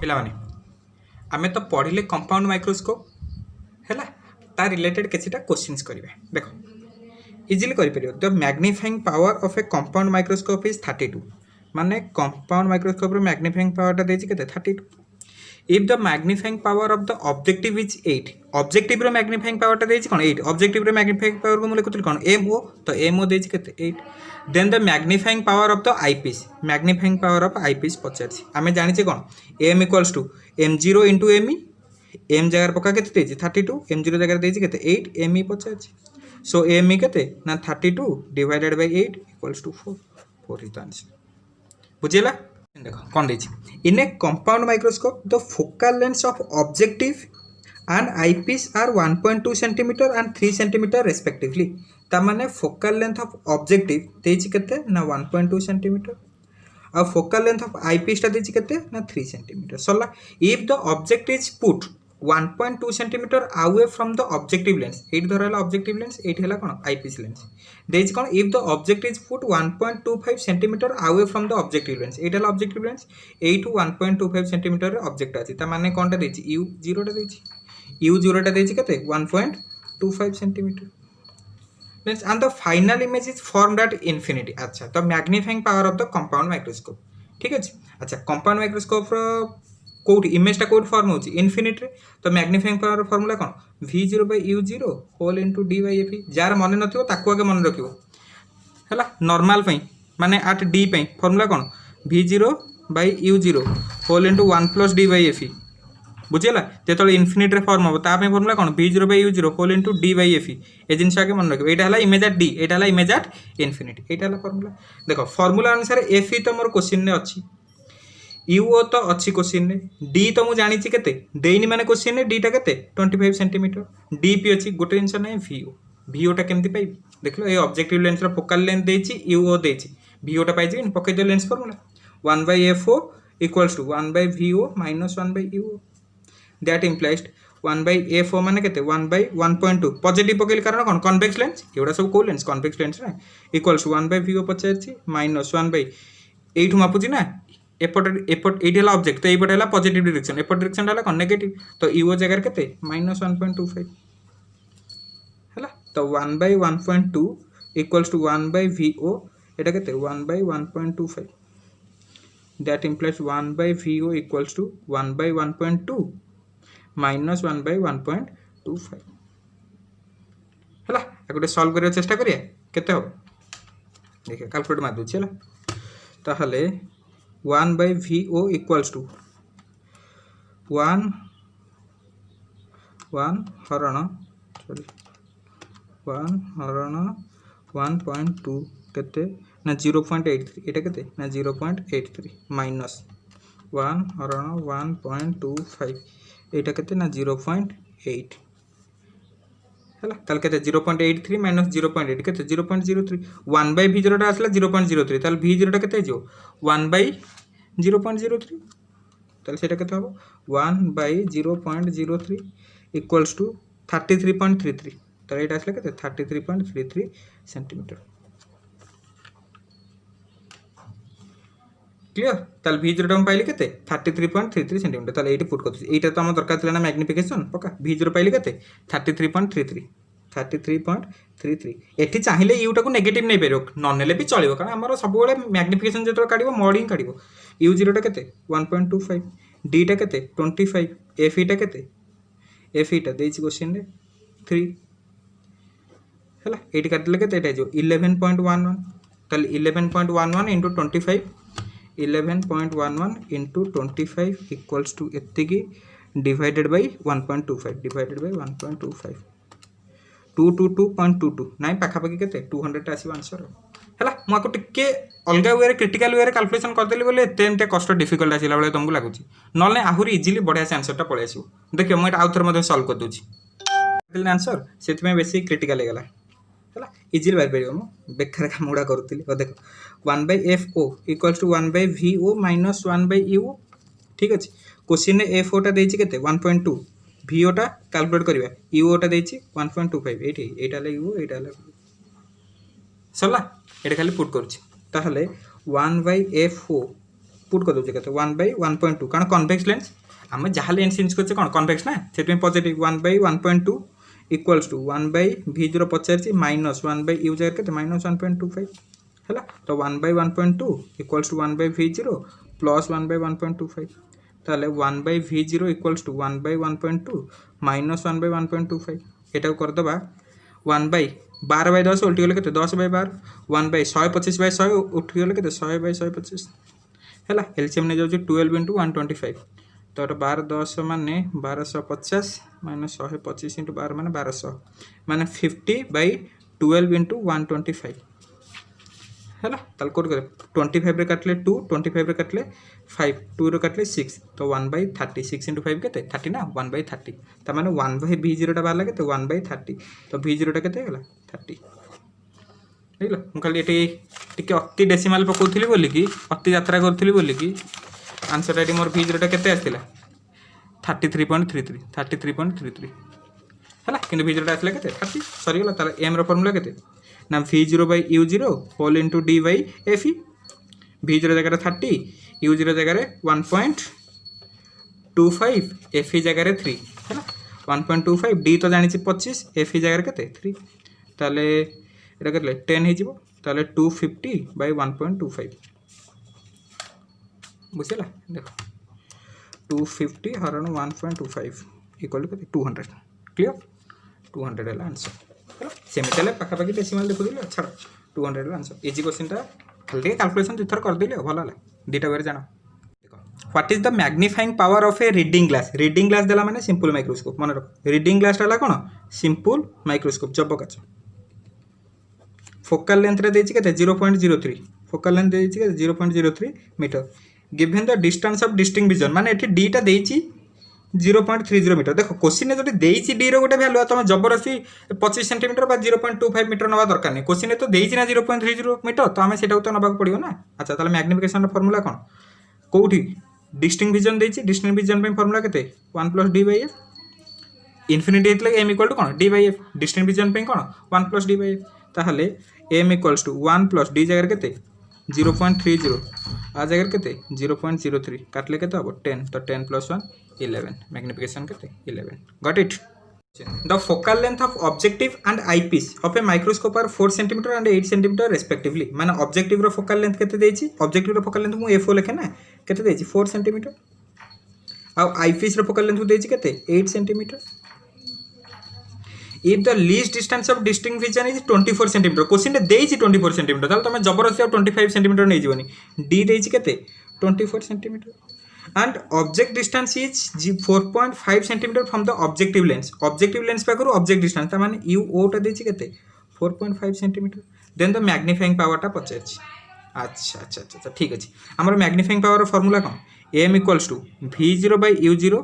पिलाने आमे तो पढ़िले कंपाउंड माइक्रोस्कोप हैला ता रिलेटेड किछिटा क्वेश्चंस करिवे देखो इजिली करि परियो the magnifying power of a compound microscope is 32 माने कंपाउंड माइक्रोस्कोप रो मैग्नीफाइंग पावर ता देछि केते 32 if the magnifying power of the objective is 8 objective रो मैग्नीफाइंग पावर ता देछि कोन 8 ऑब्जेक्टिव रो मैग्नीफाइंग पावर को मुले कुतल कोन एमओ तो एमओ देछि केते 8 then the magnifying power of the eyepiece magnifying power of eyepiece पचारछि आमे जानि छै कोन m equals to m0 * me m जगह पका केते देछि 32 m0 जगह देछि केते 8 me पचारछि सो m केते ना 32 divided by 8 equals to 4 4 is the answer बुझिला देखो कौन देछि in a compound microscope the focal length of objective and eyepiece are 1.2 centimetre and 3 centimetre respectively ता माने फोकल लेंथ ऑफ ऑब्जेक्टिव देछि केते ना 1.2 सेंटीमीटर और फोकल लेंथ ऑफ आईपीस ता देछि केते ना 3 सेंटीमीटर सला if the object is put 1.2 centimetre away from the objective lens एट धरला ऑब्जेक्टिव लेंस एट हला कोन आईपीस लेंस देछि कोन if the object is put 1.25 centimetre away from the objective lens एट हला ऑब्जेक्टिव लेंस 8 टू 1.25 सेंटीमीटर रे ऑब्जेक्ट अछि ता माने कोनटा देछि u 0 टा देछि u 0 टा देछि केते 1.25 centimetre lens and the final image is formed at infinity अच्छा तो magnifying power of the compound microscope ठीक अछि अच्छा कंपाउंड माइक्रोस्कोप रो कोड इमेज टा कोड फॉर्म होची इंफिनिटी तो मैग्नीफाइंग पावर फार्मूला कोन v0/u0 whole into d by f जार मन नथिबो ताको आगे मन रखिबो हैला नॉर्मल पई माने एट d पई फार्मूला कोन v0/u0 whole into 1 + d by f बुझिला जेतले इंफिनिटी रे फॉर्म हो ता पई फार्मूला कोन v0/u0 whole into d by f ए जिंस आगे मन रखिबो एटा हला इमेज एट d एटा हला इमेज एट इंफिनिटी एटा हला फार्मूला देखो फार्मूला अनुसार f तो मोर क्वेश्चन ने अछि यूओ तो अच्छी क्वेश्चन ने डी तो मु जानि छि केते देइनी माने क्वेश्चन ने डी टा केते 25 सेंटीमीटर डी पी अछि गोटे जिंस नै वीओ टा केमति पाइ देखलो ए ऑब्जेक्टिव लेंस रो फोकल लेंथ देछि यूओ देछि वीओ टा पाइ जे पके दे lens formula 1/fo = 1/vo - 1/uo that implies 1/fo माने केते 1/1.2 पॉजिटिव पकेल कारण कोन कन्वेक्स लेंस एवडा सब को लेंस कन्वेक्स लेंस ना इक्वल्स 1/vo पचारछि -1/8 मापुछि ना एपट एला ऑब्जेक्ट तो एपट हला पॉजिटिव डायरेक्शन एपट डायरेक्शन हला कोन नेगेटिव तो यूओ जगह केते -1.25 हला तो 1/1.2 इक्वल्स टू 1/vo एटा केते 1/1.25 that implies 1/vo equals to 1/1.2 - 1/1.25 हला एकोटे सॉल्व करिया चेष्टा करिया केते हो देखिए कैलकुलेट मार दूछि हला ताहले 1/vo equals to 1 हरण 1/1.2 केते ना 0.83 एटा केते ना 0.83 माइनस 1 हरण 1.25 एटा केते ना 0.8 हला ताल केते 0.83 माइनस 0.8 केते 0.03 1/v0 टा आसला 0.03 ताल v0 टा केते जो 1/0.03 ताल सेटा केते हो 1/0.03 इक्वल्स टू 33.33 ताल एटा आसला केते 33.33 सेंटीमीटर क्लियर ताल v0 टा हम पाइले केते 33.33 सेंटीमीटर ताल एटी पुट करथि एटा तो हम दरकार थिला ना मैग्निफिकेशन पक्का v0 पाइले केते 33.33 एठी चाहिए यू टा को नेगेटिव नहीं पेरो न नेले भी चलिबो कारण हमर सब बेले मैग्निफिकेशन जेतो काढिबो मॉडिंग काढिबो u 0 टा केते 1.25 d टा केते 25 f टा केते f टा देछि क्वेश्चन रे 3 हला एटी काटले केते एटा जो 11.11 ताल 11.11 into 25 11.11 into 25 equals to एतिकी divided by 1.25 divided by 1.25 222.22 नाइ पाखा पाखी केते 200 टा आसी आंसर हला म को टिके अलगा वे रे क्रिटिकल वे रे कैलकुलेशन कर देली बोले एते कष्ट डिफिकल्ट आसीला बेले तुमको लागुची नले आहुरी इजीली बढ़िया से आंसर टा पळे आसीबो देखियो म एटा आउथर मध्ये सॉल्व कर दोची दिल आंसर सेति में बेसी क्रिटिकल हे गेला हला इजीली बाहर परियो म बेखर का मुडा करतली ओ देखो 1/fo = 1/vo - 1/u ठीक अछि क्वेश्चन ने fo टा देछि केते 1.2 vo टा कैलकुलेट करिवा u टा देछि 1.25 एठी एटा ले u एटा ले सरला एटा खाली पुट करछि ताहले 1/fo पुट कर दे के 1/1.2 कारण कन्वेक्स लेंस आम जहाँ लेंस यूज करते कौन कन्वेक्स ना से पॉजिटिव 1/1.2 इक्वल्स टू 1/v0 पचार माइनस 1/u जगह के -1.25 है तो 1/1.2 इक्वल्स टू 1/v0 प्लस 1/1.25 ताले 1/v0 इक्वल्स टू 1/1.2 माइनस 1/1.25 यहाँ करदे 1/12/10 उल्टी गले 10/12 1/125/100 उठी गले 100/125 है एलसीएम नहीं जाऊँ 12 × 125 तो 12 10 माने 1250 माइनस 125 × 12 माने 1200 माने 50/12 × 125 है ताल कौट कर 25 रे काटले 2 25 रे काटले 5 2 रे काटले 6 तो 1/30 6 × 5 के 30 ना 1/30 तो माने 1/v0 टा बाहर के 1/30 तो v0 टा के 30 देखल मुझे ये अति डेसिमाल पकाउली बोल कि अति यात्रा करी बोल कि आंसर ये मोर v0 टा के आसला 33.33 33.33 है कि v0 टा आसला के 30 सरीगला तार एम फर्मूला के ना v0/u0 whole into d/fe v0 जगह 30 u0 जगह 1.25 fe जगह 3 है 1.25 d तो जानी 25 fe जगह के 3 ताले ये कर 10 हो ताले 250/1.25 बुझेगा देखो 250 हरण 1.25 इक्वल टू 200 क्लियर 200 है आंसर है सेमती पाखापाखि डेसिमाल देखुदी छाड़ 200 है आंसर इजी क्वेश्चन खाली कैलकुलेशन दुई थर करदेली भल है दुटा वे जान what is the magnifying power of A reading glass देला माने सिंपल माइक्रोस्कोप मन रख रीडिंग ग्लास है कौन सिंपल माइक्रोस्कोप जब काच फोकल लेंथ रे देछि केते 0.03 फोकल लेंथ देछि केते 0.03 metre given the distance of distinct vision माने एठी डी टा देछि 0.30 मीटर देखो क्वेश्चन जो देछि डी रो गोटे वैल्यू तुम जबरदस्ती 25 सेंटीमीटर बा 0.25 मीटर नवा दरकार नहीं क्वेश्चन तो देछि ना 0.30 मीटर तो आम सेटा तो नबाक पड़ियो ना अच्छा ताले मैग्निफिकेशन फॉर्मूला कोन कोठी डिस्टिंक्ट विजन देछि डिस्टिंक्ट विजन पे फॉर्मूला केते 1 + d/f इनफिनिटी हेतले m = कोन d/f डिस्टिंक्ट विजन पे कोन 1 + d/f ताहले m = 1 + d जगह केते 0.30 आ जगह केते 0.03 काटले केते हो 10 तो 10 + 1 11 मैग्निफिकेशन केते 11 got it the focal length of objective and eyepiece of a microscope are 4 cm and 8 cm respectively माने ऑब्जेक्टिव रो फोकल लेंथ केते देछि ऑब्जेक्टिव रो फोकल लेंथ मु एफओ लेखे ना केते देछि 4 cm आ आईपीस रो फोकल लेंथ देछि केते 8 cm if the least distance of distinct vision is 24 cm question देछि 24 cm ताल तमे जबरदस्ती 25 cm नै जीवनी d देछि केते 24 cm and object distance is 4.5 cm from the objective lens पाखरु object distance ता माने u टा देछि केते 4.5 cm then the magnifying power टा पचाछि अच्छा ठीक अछि हमर magnifying power फार्मूला कोन m = v0/u0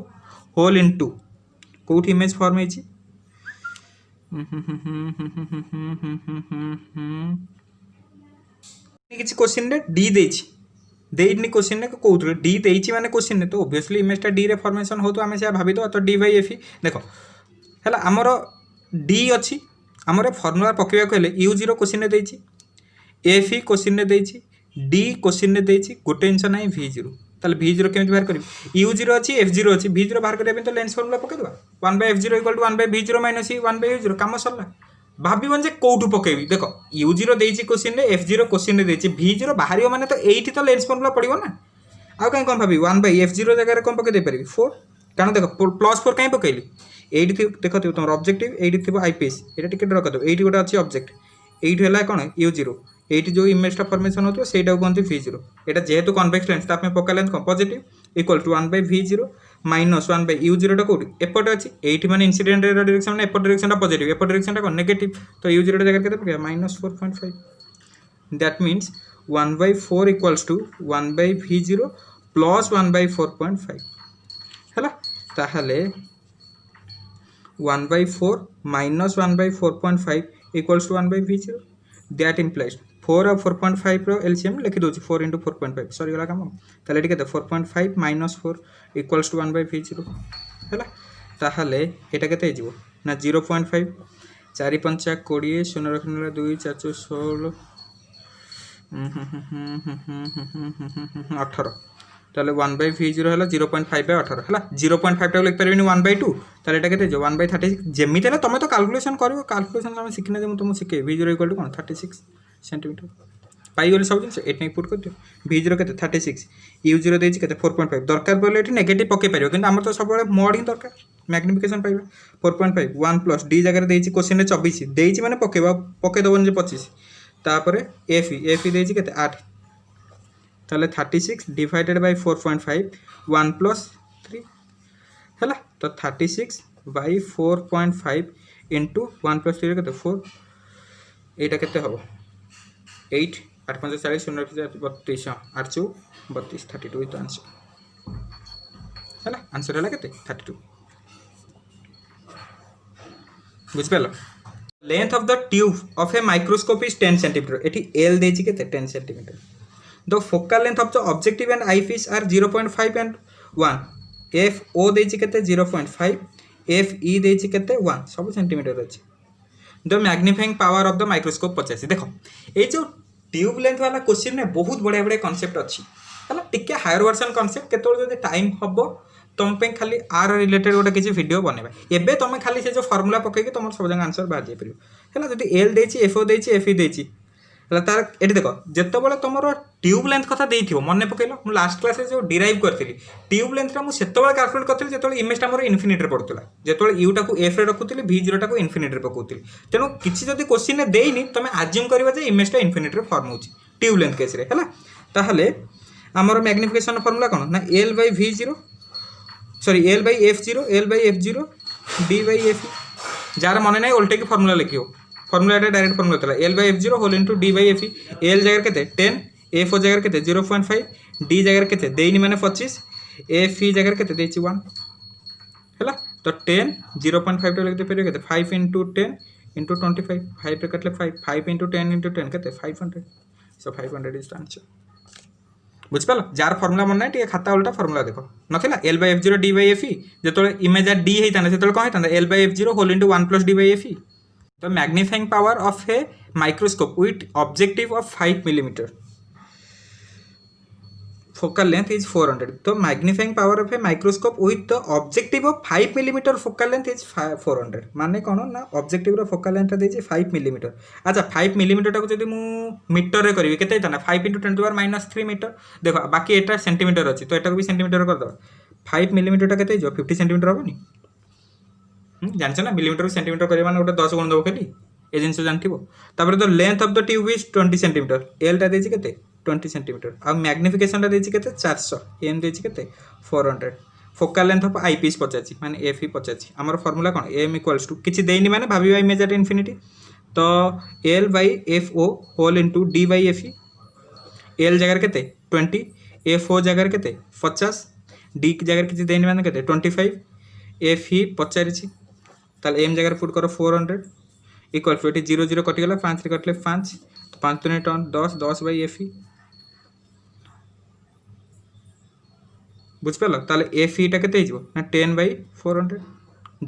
होल इनटू कोठी इमेज फॉर्म हेछि किसी क्वेश्चन रे डी देछि देइनी क्वेश्चन ने कोउथरे डी देछि माने क्वेश्चन ने तो ऑब्वियसली इमेज टा डी रे फॉर्मेशन हो तो आमे से भाबी तो d/fe देखो हला हमरो डी अछि हमरे फार्मूला पकेबा कहले u0 क्वेश्चन ने देछि fe क्वेश्चन ने देछि d क्वेश्चन ने देछि गोटे इंच नाही v0 ताले v0 केमिति बाहर करिवि u0 अछि f0 अछि v0 बाहर करिया तो लेंस फार्मूला पके दबा 1/f0 = 1/v0 - e 1/u0 काम सरला भाबिबन जे कोठु पकेबी देखो u0 देछि क्वेश्चन रे f0 क्वेश्चन ने देछि v0 बाहरियो माने तो एठी तो लेंस फार्मूला पड़िबो ना आ काई कोन भाबी 1/f0 जगह रे कोन पके दे परिबी 4 कारण देखो +4 काई पकेली एठी देखो तुम ऑब्जेक्टिव एठी थिबो आईपीएस एटा टिके ड्रा कर दो एठी गोटा अछि ऑब्जेक्ट एठी हला कोन u0 एटी जो इमेज टा फॉर्मेशन होतो सेटा कोनती v0 एटा जेहेतु कन्वेक्स लेंस तापे फोकल लेंथ कोन positive equal to 1/v0 minus 1/u0 टा कोठी एपट अछि एठी माने इंसिडेंट रे डायरेक्शन ने एपट डायरेक्शन टा पॉजिटिव एपट डायरेक्शन टा कोन नेगेटिव तो u0 टा जगह केते पके -4.5 that means 1/4 equals to 1/v0 plus 1/4.5 हैला ताहले 1/4 minus 1/4.5 equals to 1/v0 that implies 4 और 4.5 रो एलसीएम लिखि दोछि 4 * 4.5 सॉरी गला काम ताले ठीक है 4.5 - 4 इक्वल्स टू 1/v0 हैला ताहले एटा केते हिजबो ना 0.5 4 5 20 0 रखनला 2 4 16 18 তাহলে 1/v0 হল 0.5/18 হল 0.5 লিখি পারিনি 1/2 তাহলে এটা কেতে 1/36 যেমিতি হলে তুমি তো ক্যালকুলেশন করিও ক্যালকুলেশন আমি শিখিনা যে তুমি শিখে v0 = কোন 36 সেন্টিমিটার পাইগলে সব জিনিস এটি পুট করদিও v0 কেতে 36 u0 ଦେଇଛି কেতে 4.5 দরকার পড়লে এটি নেগেটিভ পকাই পারিও কিন্তু আমার তো সবବେଳେ মোড হি দরকার ম্যাগনিফিকেশন পাইবা 4.5 1 প্লস d জায়গায় ଦେଇଛି কোশ্চেন রে 24 ଦେଇଛି মানে পকাইবা পকাই দবনি যে 25 তারপরে fe ଦେଇଛି কেতে 8 তাহলে 36 ডিভাইডেড বাই 4.5 1 প্লস 3 হলা তো 36 বাই 4.5 ইনটু 1 প্লস 3 কেতে 4 এইটা কেতে হবে 8 8 5 40 0 32 8 2 32 32 ইজ आंसर হলা आंसर হলা কেতে 32 বুঝ পেলো length of the tube of a microscope is 10 centimetre एटी एल देछि केते 10 centimetre the focal length of the objective and eyepiece are 0.5 and 1 F O देछि केते 0.5 एफ ई देछि केते 1 सब सेंटीमीटर अछि the magnifying power of the microscope 85 देखो ए जो ट्यूब लेंथ वाला क्वेश्चन में बहुत बढ़िया बढ़िया कांसेप्ट अछि हला टिके हायर वर्जन कांसेप्ट केतोल जदि टाइम हबो तुम पे खाली आर रिलेटेड गोटे किसी वीडियो बनवा एबे तुम खाली से जो फॉर्मूला पकईकि तुम सब जगह आंसर बाहर जापर है जब एल देछि एफ ओ देछि एफ ई देछि तार ये देख जिते तुम ट्यूब लेंथ कथा देथिबो मन पकईल मु लास्ट क्लास जो डिराइव करथि ट्यूब लेंथ मु सेतबेले कैलकुलेट करथि जेतबेले इमेजटा मोर इनफिनिटी रे पड़तला जेतबेले यू टाको एफ रे रखुथि v0 टाको इनफिनिटी रे पकौथि तेनु किछि जदि क्वेश्चन ने देइनी तमे अज्यूम करबा जे इमेजटा इनफिनिटी रे फॉर्म होछि ट्यूब लेंथ केस रे हला ताहले हमर मैग्निफिकेशन फॉर्मूला कोन ना l by v0 sorry L by F zero D by F जार मन ना उल्टे की फॉर्मूला लिखियो फॉर्मूला डायरेक्ट फॉर्मूला था L by F zero whole into D by F L जगह के 10 एफ ओ जगह के 0.5 डी जगह के देनी मैंने 25 एफ ई जगह के 1 है तो 10 0.5 लिख दे 5 इंटू 10 इंटू 25 5 रे कटले 5 5 इंटू 10 इंटू 10 के 500 सो 500 इज द आंसर बुझिपाल जार फॉर्मूला मन ना खाता उल्टा फॉर्मूला देखो नथिला L by F zero D by F E जो इमेज डी होता से कौन होता L by F zero whole into 1 plus D by F E the magnifying power of a microscope with objective of 5 millimetre focal length is 400 तो magnifying power of a microscope with the objective of 5 millimetre focal length is 400 माने कौन ना objective रो focal length देछि 5 millimetre अच्छा 5 millimetre टाको जदि मु मीटर रे करबी केते था ना 5 × 10⁻³ मीटर देखो बाकी एटा सेंटीमीटर अछि तो एटा को भी सेंटीमीटर कर दो 5 मिलीमीटर टा केते जो 50 सेंटीमीटर होबनी जानछ ना मिलीमीटर को सेंटीमीटर करे माने ओटा 10 गुण दबो खाली ए जिंस जानथिबो तापर the length of the tube is 20 centimetre L टा देछि केते 20 सेंटीमीटर आ मैग्निफिकेशन टा देछि केते 400 एम देछि केते 400 फोकल लेंथ ऑफ आईपीस 85 माने एफ ई 85 हमर फार्मूला कोन एम इक्वल्स टू किछि देनी माने भाबिबा इमेज एट इनफिनिटी तो L by F O whole into D by F E L जगह केते 20 एफ ओ जगह केते 50 डी जगह किछि देनी माने केते 25 एफ ई 85 ताल एम जगह पुट करो 400 इक्वल टू 0 0 कटि गला 5 रे कटले 5 तो 5 3 10 10 बाई एफ ई बुझिपाल ताले एफ ईटा केते हिजो ना 10 बाई 400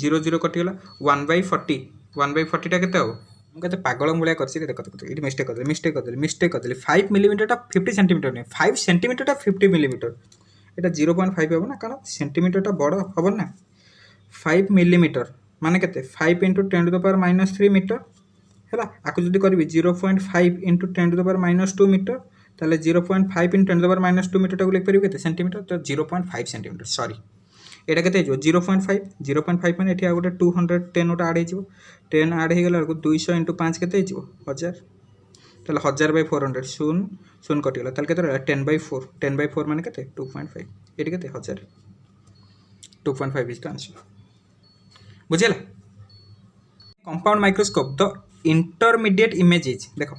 0 0 कटि गला 1 बाई 40 टा केते हो हम केते पागल मुलिया करछि देखो इटी मिस्टेक कर देली 5 मिलीमीटर टा 50 सेंटीमीटर नहीं 5 सेंटीमीटर टा 50 मिलीमीटर एटा 0.5 हो ना कारण सेंटीमीटर टा बड़ हो ना 5 मिलीमीटर माने केते 5 × 10⁻³ मीटर हैला आकु जदी करबी 0.5 × 10⁻² मीटर ताले 0.5 × 10⁻² मीटर टाको लिख परिबे केते सेंटीमीटर तो 0.5 सेंटीमीटर सॉरी एटा केते जो 0.5 माने एठी आ गोटे 210 ओटा ऐड हे जो 10 ऐड हे गेला 200 × 5 केते हे जो 1000 ताले 1000/400 शून शून कटि गेला ताले केते 10/4 माने केते 2.5 एठी केते 1000 2.5 इज द आंसर बुझेला compound microscope the intermediate image is देखो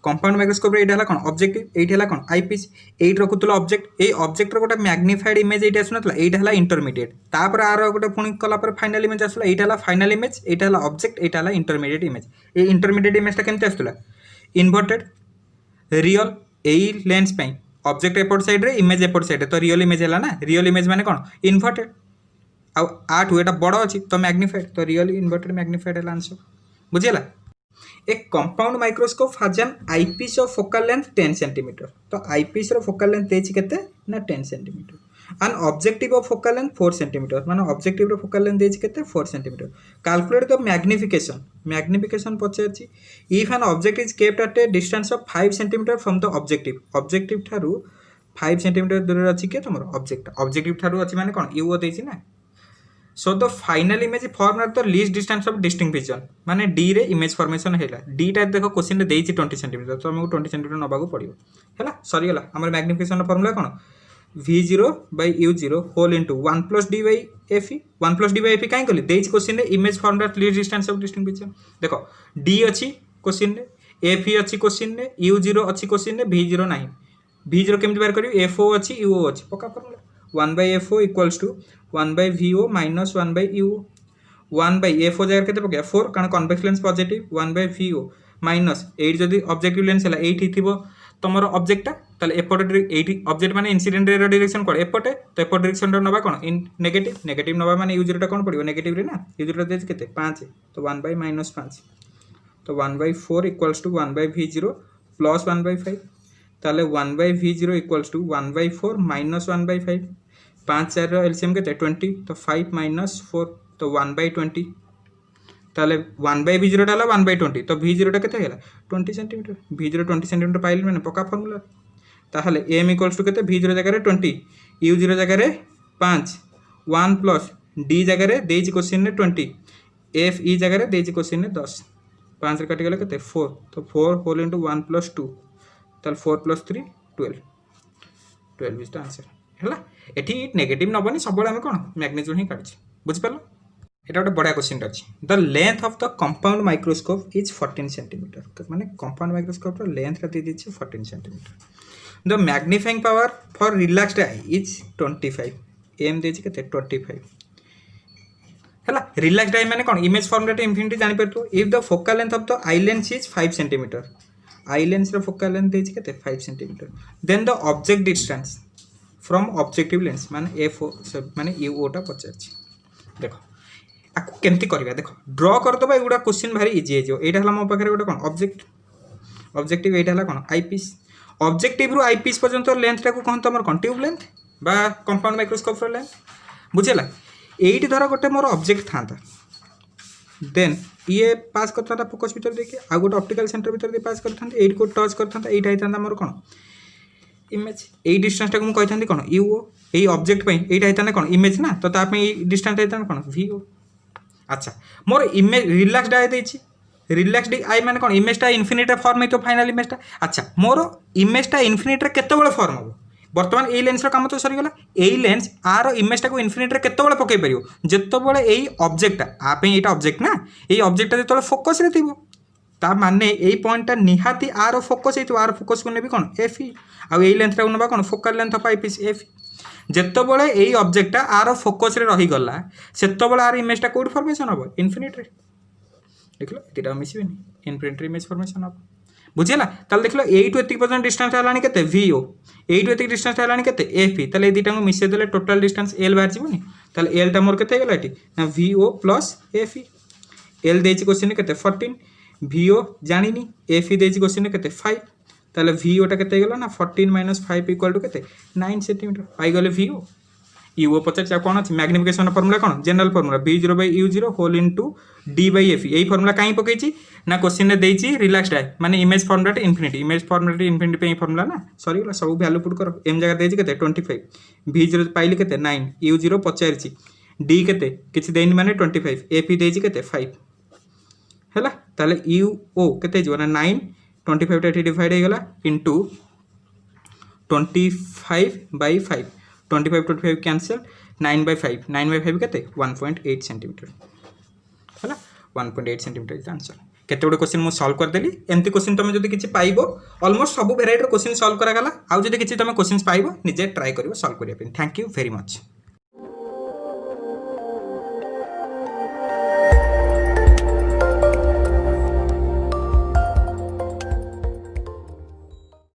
कंपाउंड माइक्रोस्कोप रे एटा हला कोन ऑब्जेक्टिव एटा हला कोन आईपीस एट रखुतला ऑब्जेक्ट ए ऑब्जेक्ट रो गोटा मैग्निफाइड इमेज एटा आसनतला एटा हला इंटरमीडिएट तापर आरो गोटा पुनी कला पर फाइनल इमेज आसला एटा हला फाइनल इमेज एटा हला ऑब्जेक्ट एटा हला intermediate image A intermediate image ता केमते आसतला इन्वर्टेड रियल ए लेंस पई ऑब्जेक्ट एपोर्ट साइड रे इमेज एपोर्ट साइड तो रियल इमेज हला ना रियल इमेज माने कोन इन्वर्टेड आ 8 एटा बड़ अछि तो मैग्निफाइड तो रियल इन्वर्टेड मैग्निफाइड हला आंसर बुझियला a compound microscope has an eyepiece of focal length 10 centimetre तो आईपीस रो फोकल लेंथ देछि केते ना 10 centimetre and objective of focal length 4 centimetre माने ऑब्जेक्टिव रो फोकल लेंथ देछि केते 4 सेंटीमीटर कैलकुलेट द मैग्निफिकेशन पचारछि if an object is kept at a distance of 5 centimetre from the objective ठारू 5 सेंटीमीटर दूर अछि के तमरो ऑब्जेक्टिव ठारू अछि माने कोन यू देछि ना so the final image form at the least distance of distinct vision माने डी रे इमेज फॉर्मेशन हैला डी टा देखो क्वेश्चन रे देछि 20 सेंटीमीटर तो हमको 20 सेंटीमीटर नबा को पड़ियो हैला सरी गला हमर मैग्निफिकेशन फार्मूला कोन v0 by u0 whole into 1 plus d by fe 1 plus d by fe काई कहली देछि क्वेश्चन रे image form at least distance of distinct vision देखो d अछि क्वेश्चन रे fe अछि क्वेश्चन रे u0 अछि क्वेश्चन रे v0 नाही v0 केमति बार करियो fo अछि uo अछि पक्का formula 1 by fo equals to 1 by vo minus 1 by uo 1 by fo जगह केते पके 4 कारण convex lens positive 1 by vo minus 8 जदी ऑब्जेक्टिव लेंस हला 8 हिथिबो तमरो ऑब्जेक्ट ताले एपटे 8 ऑब्जेक्ट माने इंसिडेंट रे डायरेक्शन कोड एपटे तो एपट डायरेक्शन रो नबा कोन इन नेगेटिव नबा माने u0 टा कोन पड़िबो नेगेटिव रे ना u0 देज केते 5 तो 1 by minus 5 तो 1 by 4 equals to 1 by v0 plus 1 by 5 ताले 1 by v0 equals to 1 by 4 minus 1 by 5 5 4 row LCM केते 20 तो 5 minus 4 तो 1 by 20 ताले 1 by v0 डाला 1 by 20 तो v0 टा केते हैला 20 सेंटीमीटर v0 20 सेंटीमीटर पाइल माने पक्का फार्मूला ताहले m equals to केते v0 जगह रे 20 u0 जगह रे 5 1 plus d जगह रे देछि क्वेश्चन रे 20 f e जगह रे देछि क्वेश्चन रे 10 5 रे कटि गेले केते 4 तो 4 होल इनटू 1 plus 2 ताले 4 plus 3 12 इज द आंसर हैला एठी नेगेटिव नबनी सब हम कोन मैग्नीट्यूड ही काढछि बुझ परलो एटा ଗୋଟେ बडा क्वेश्चन अछि the length of the compound microscope is 14 centimetre माने कंपाउंड माइक्रोस्कोप रो लेंथ रा दे छि 14 centimetre the magnifying power for relaxed eye is 25 M दे छि केते 25 हैला रिलैक्स्ड आई माने कोन इमेज फॉर्मूला इंफिनिटी जानि परतो if the focal length of the eye lens is 5 centimetre eye lens रो फोकल लेंथ दे छि केते 5 centimetre then the object distance from objective lens माने एफओ माने यूओ टा पचारछि देखो आकु केमति करबा देखो ड्रॉ कर दबा एगुडा क्वेश्चन भारी इजी हे जो एटा हला मो पाखरे गोटे कोन ऑब्जेक्टिव एटा हला कोन आईपीस ऑब्जेक्टिव रो आईपीस पर्यंत लेंथ टा को कोन तमर कोन ट्यूब लेंथ बा कंपाउंड माइक्रोस्कोप रो लेंथ बुझेला एठी धर गोटे मोर ऑब्जेक्ट थांता देन ये पास करता फोकस भीतर देखि आ गोटे ऑप्टिकल सेंटर भीतर दे पास करथांत एट को touch करथांत Etah हितांता more cone image A distance टा को कहि थांती कोन यूओ ए ऑब्जेक्ट पई एटा हितांता कोन इमेज ना तो ता पे डिस्टेंस हितांता कोन वीओ अच्छा मोर इमेज रिलैक्स्ड आई देछि रिलैक्स्ड आई माने कोन इमेज टा इन्फिनिट फॉर्म है तो फाइनल इमेज टा अच्छा मोर इमेज टा इन्फिनिट रे केते बेले फॉर्म हो वर्तमान ए लेंस रो काम तो सरी गला ए लेंस आर इमेज टा को इन्फिनिट रे केते बेले पके परियो जत्तो बेले ए ऑब्जेक्ट आ पे एटा ऑब्जेक्ट ना ए ऑब्जेक्ट टा जत्तो फोकस रे थिबो ता माने ए पॉइंट टा निहाती आर फोकस हेतु आर फोकस को नेबी कोन एफई आ ए लेंथ टा नबा कोन focal length of eyepiece F E जत्तो बेले ए ऑब्जेक्ट टा आर फोकस रे रही गला सेत्तो बेले आर इमेज टा कोड फॉर्मेशन हो इन्फिनिट रे देखलो एटा मिसिबेनी इन्फिनिट इमेज फॉर्मेशन हो बुझेला ताल देखलो 8 टू 80% डिस्टेंस हलानी केते vo 8 टू 80 डिस्टेंस हलानी केते fe ताले ए दिटा को मिसे देले टोटल डिस्टेंस l बाहर जिवनी ताले l टा मोर केते गेला एटी ना vo प्लस fe l देछि क्वेश्चन केते 14 vo जानिनी fe देछि क्वेश्चन केते 5 ताले vo टा केते गेला ना 14 माइनस 5 इक्वल टू केते 9 सेंटीमीटर पाई गले vo यूओ पचार चा कोन अछि मैग्निफिकेशन फार्मूला कोन general formula v0 by u0 whole into d by fe एई फार्मूला काई पकेछि ना क्वेश्चन रे देछि रिलैक्स्ड आई माने इमेज फॉर्मूला इन्फिनिटी पे फार्मूला ना सॉरी वाला सब वैल्यू पुट करो m जगह देछि केते 25 v0 पाइली केते 9 u0 पचारछि d केते किछि देनि माने 25 fe देछि केते 5 हैला ताले uo केते जो ना 9 25 टा डिवाइड हे गेला इनटू 25 by 5 25 कैंसल 9 by 5 केते 1.8 सेंटीमीटर हैला 1.8 सेंटीमीटर इज आंसर केते बडे क्वेश्चन मु सॉल्व कर देली एमती क्वेश्चन तुम जदी किछि पाइबो ऑलमोस्ट सब वेराइटी क्वेश्चन सॉल्व करा गला आ जदी किछि तुम क्वेश्चंस पाइबो निजे ट्राई करिवो सॉल्व करिया पे थैंक यू वेरी मच।